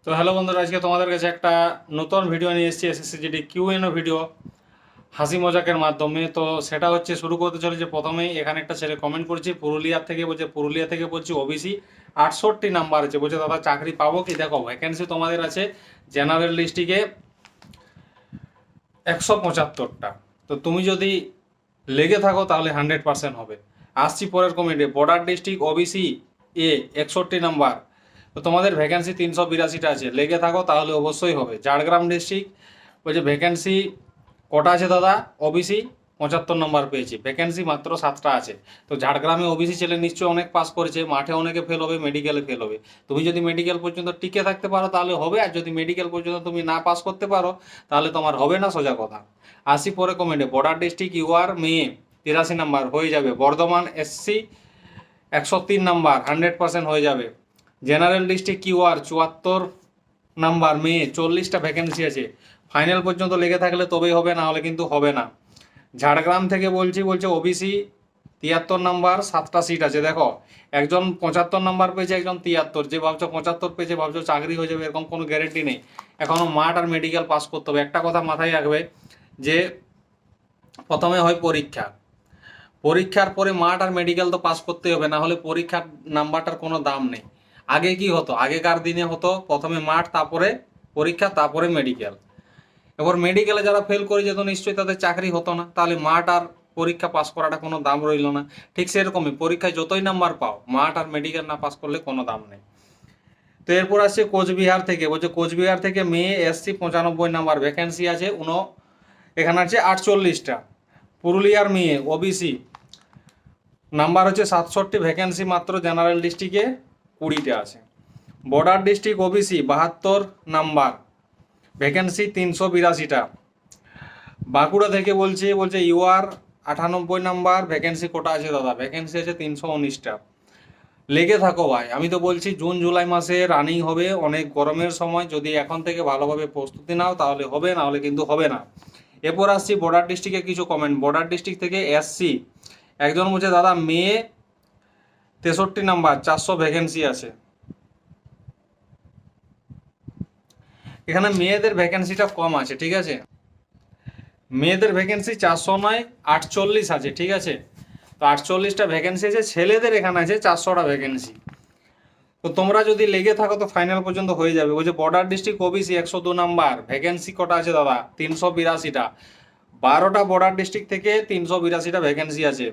তো হ্যালো বন্ধুরা, আজকে তোমাদের কাছে একটা নতুন ভিডিও নিয়ে এসেছি এসএসসি কিউএনও ভিডিও হাসি মজাকের মাধ্যমে। তো সেটা হচ্ছে শুরু করতে চলেছে। প্রথমেই এখানে একটা ছেলে কমেন্ট করছে পুরুলিয়া থেকে, বলছে পুরুলিয়া থেকে বলছি ওবিসি 68 নাম্বার আছে, বলছে দাদা চাকরি পাবো কি? দেখো ভ্যাকেন্সি তোমাদের আছে জেনারেল ডিস্ট্রিক্টে 175টা। তো তুমি যদি লেগে থাকো তাহলে 100% হবে। আসছি পরের কমেন্টে, border district OBC A 61 number, তো তোমাদের ভ্যাকেন্সি 382টা আছে, লেগে থাকো তাহলে অবশ্যই হবে। ঝাড়গ্রাম ডিস্ট্রিক্ট বলছে ভ্যাকেন্সি কটা আছে দাদা? ওবিসি 75 নম্বর পেয়েছি, ভ্যাকেন্সি মাত্র 7টা আছে। তো ঝাড়গ্রামে ওবিসি ছেলে নিশ্চয়ই অনেক পাস করেছে, মাঠে অনেকে ফেল হবে, মেডিকেলে ফেল হবে। তুমি যদি মেডিকেল পর্যন্ত টিকে থাকতে পারো তাহলে হবে, আর যদি মেডিকেল পর্যন্ত তুমি না পাস করতে পারো তাহলে তোমার হবে না, সোজা কথা। আসি পরে কমেন্টে, বর্ডার ডিস্ট্রিক্ট ইউআর মেয়ে 83 নাম্বার হয়ে যাবে। বর্ধমান এসসি 103 নাম্বার 100% হয়ে যাবে। জেনারেল ডিস্ট্রিক্ট কিউআর 74 নাম্বার মেয়ে 40টা ভ্যাকেন্সি আছে, ফাইনাল পর্যন্ত লেগে থাকলে তবেই হবে, না হলে কিন্তু হবে না। ঝাড়গ্রাম থেকে বলছে ওবিসি 73 নাম্বার 7টা সিট আছে। দেখো একজন 75 নাম্বার পেয়েছে, একজন 73। যে ভাবছো 75 পেয়েছে ভাবছো চাকরি হয়ে যাবে, এরকম কোনো গ্যারেন্টি নেই। এখনো মাঠ আর মেডিকেল পাস করতে হবে। একটা কথা মাথায় রাখবে যে প্রথমে হয় পরীক্ষা, পরীক্ষার পরে মাঠ আর মেডিকেল তো পাস করতেই হবে, না হলে পরীক্ষার নাম্বারটার কোনো দাম নেই। আগে কি হতো, আগেকার দিনে হতো প্রথমে মাঠ, তারপরে পরীক্ষা, তারপরে মেডিকেল। এবার মেডিকেলে যারা ফেল করে যেত নিশ্চয়ই তাদের চাকরি হতো না, তাহলে মাঠ আর পরীক্ষা পাস করাটা কোনো দাম রইল না। ঠিক সেরকমই পরীক্ষায় যতই নাম্বার পাও, মাঠ আর মেডিকেল না পাস করলে কোনো দাম নেই। তো এরপর আসছে কোচবিহার থেকে, বলছে কোচবিহার থেকে মেয়ে এসসি 95 নাম্বার ভ্যাকেন্সি আছে এখানে আছে 48টা। পুরুলিয়ার মেয়ে ওবিসি নাম্বার হচ্ছে 67, ভ্যাকেন্সি মাত্র জেনারেল ডিস্ট্রিক্টে 20টা আছে। Border district OBC 72 number, vacancy 382টা। বাঁকুড়া থেকে বলছে ইউআর 98 নাম্বার, ভ্যাকেন্সি কোটা আছে দাদা? ভ্যাকেন্সি আছে 319টা। লেগে থাকো ভাই, আমি তো বলছি জুন জুলাই মাসে রানিং হবে, অনেক গরমের সময়, যদি এখন থেকে ভালোভাবে প্রস্তুতি নাও তাহলে হবে, না হলে কিন্তু হবে না। এরপর আসছি বর্ডার ডিস্ট্রিক্টে কিছু কমেন্ট। বর্ডার ডিস্ট্রিক্ট থেকে এসসি একজন বলছে দাদা মেয়ে 63 নাম্বার 400 ভ্যাকেন্সি আছে। এখানে মেয়েদের ভ্যাকেন্সিটা কম আছে, ঠিক আছে, মেয়েদের ভ্যাকেন্সি 400 নয় 48 আছে, ঠিক আছে। তো 48টা ভ্যাকেন্সি আছে, ছেলেদের এখানে আছে 400টা ভ্যাকেন্সি। তো তোমরা যদি লেগে থাকো তো ফাইনাল পর্যন্ত হয়ে যাবে। ওই যে border district OBC 102 number, vacancy কটা আছে দাদা? 382টা। 12টা বর্ডার ডিস্ট্রিক্ট থেকে 382টা ভ্যাকেন্সি আছে।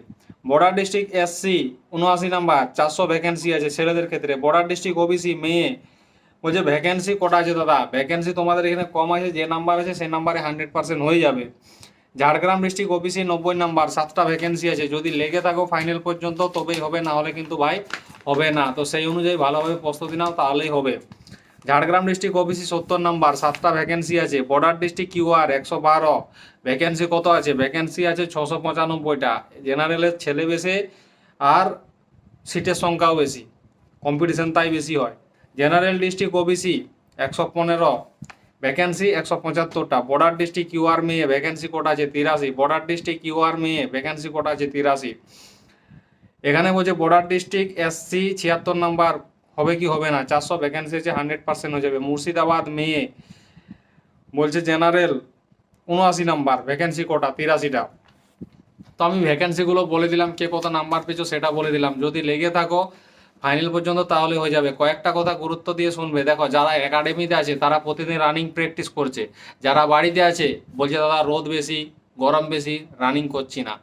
Border district SC 79 number 400 vacancy আছে ছেলেদের ক্ষেত্রে। বর্ডার ডিস্ট্রিক্ট ওবিসি মেয়ে বলছে ভ্যাকেন্সি কটা আছে দাদা? ভ্যাকেন্সি তোমাদের এখানে কম আছে, যে নাম্বার আছে সেই নাম্বারে 100% হয়ে যাবে। ঝাড়গ্রাম ডিস্ট্রিক্ট ওবিসি 90 নাম্বার 7টা ভ্যাকেন্সি আছে, যদি লেগে থাকো ফাইনাল পর্যন্ত তবেই হবে, না হলে কিন্তু ভাই হবে না। তো সেই অনুযায়ী ভালোভাবে প্রস্তুতি নাও তাহলেই হবে। ঝাড়গ্রাম ডিস্ট্রিক্ট ওবিসি 70 নাম্বার 7টা ভ্যাকেন্সি আছে। বর্ডার ডিস্ট্রিক্ট কিউআর 112, ভ্যাকেন্সি কত আছে? ভ্যাকেন্সি আছে 695টা। জেনারেলের ছেলে বেশি আর সিটের সংখ্যাও বেশি, কম্পিটিশন তাই বেশি হয়। জেনারেল ডিস্ট্রিক্ট ওবিসি 115, ভ্যাকেন্সি 175টা। বর্ডার ডিস্ট্রিক্ট কিউআর মেয়ে ভ্যাকেন্সি কোটা আছে 83। বর্ডার ডিস্ট্রিক্ট কিউআর মেয়ে ভ্যাকেন্সি কোটা আছে 83। এখানে বলছে বর্ডার ডিস্ট্রিক্ট এসসি 76 নাম্বার, হবে কি হবে না? 400 ভ্যাকেন্সি আছে, 100% হয়ে যাবে। মুর্শিদাবাদ মেয়ে বলছে জেনারেল 79 নাম্বার, ভ্যাকেন্সি কোটা 83টা। তো আমি ভ্যাকেন্সিগুলো বলে দিলাম, কে কত নাম্বার পেয়েছো সেটা বলে দিলাম। যদি লেগে থাকো ফাইনাল পর্যন্ত তাহলে হয়ে যাবে। কয়েকটা কথা গুরুত্ব দিয়ে শুনবে। দেখো যারা একাডেমিতে আছে তারা প্রতিদিন রানিং প্র্যাকটিস করছে, যারা বাড়িতে আছে বলছে দাদা রোদ বেশি, গরম বেশি, রানিং করছি না।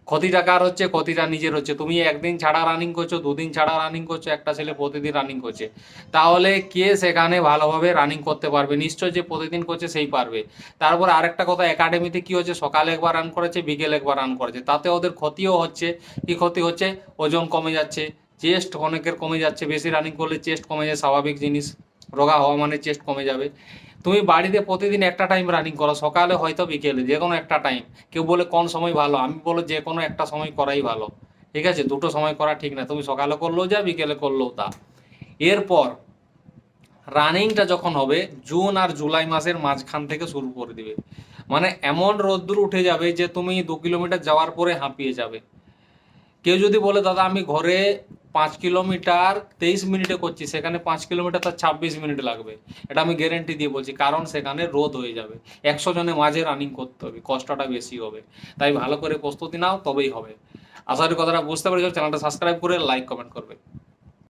ক্ষতিটা কার হচ্ছে? ক্ষতিটা নিজের হচ্ছে। তুমি একদিন ছাড়া রানিং করছো, দুদিন ছাড়া রানিং করছো, একটা ছেলে প্রতিদিন রানিং করছে, তাহলে কে সেখানে ভালোভাবে রানিং করতে পারবে? নিশ্চয় যে প্রতিদিন করছে সেই পারবে। তারপরে আরেকটা কথা, একাডেমিতে কি হচ্ছে, সকালে একবার রান করেছে, বিকেলে একবার রান করেছে, তাতে ওদের ক্ষতিও হচ্ছে। কি ক্ষতি হচ্ছে? ওজন কমে যাচ্ছে, চেস্ট অনেকের কমে যাচ্ছে। বেশি রানিং করলে চেস্ট কমে যায়, স্বাভাবিক জিনিস, রোগা হওয়া মানে চেস্ট কমে যাবে। তুমি বাড়িতে প্রতিদিন একটা টাইম রানিং করো, সকালে হয়তো বিকেলে, যে কোনো একটা টাইম। কেউ বলে কোন সময় ভালো, আমি বলো যে কোনো একটা সময় করাই ভালো, ঠিক আছে। দুটো সময় করা ঠিক না, তুমি সকালে করলেও যা, বিকেলে করলেও তা। এরপর রানিংটা যখন হবে জুন আর জুলাই মাসের মাঝখান থেকে শুরু করে দিবে, মানে এমন রোদ্দুর উঠে যাবে যে তুমি 2 কিলোমিটার যাওয়ার পরে হাঁপিয়ে যাবে। কেউ যদি বলে দাদা আমি ঘরে 5 কিলোমিটার 23 মিনিটে করছি, সেখানে 5 কিলোমিটার তার 26 মিনিট লাগবে। এটা আমি গ্যারেন্টি দিয়ে বলছি, কারণ সেখানে রোদ হয়ে যাবে, 100 জনের মাঝে রানিং করতে হবে, কষ্টটা বেশি হবে। তাই ভালো করে প্রস্তুতি নাও, তবেই হবে। আশা করি কথাটা বুঝতে পেরেছো। চ্যানেলটা সাবস্ক্রাইব করে লাইক কমেন্ট করবে।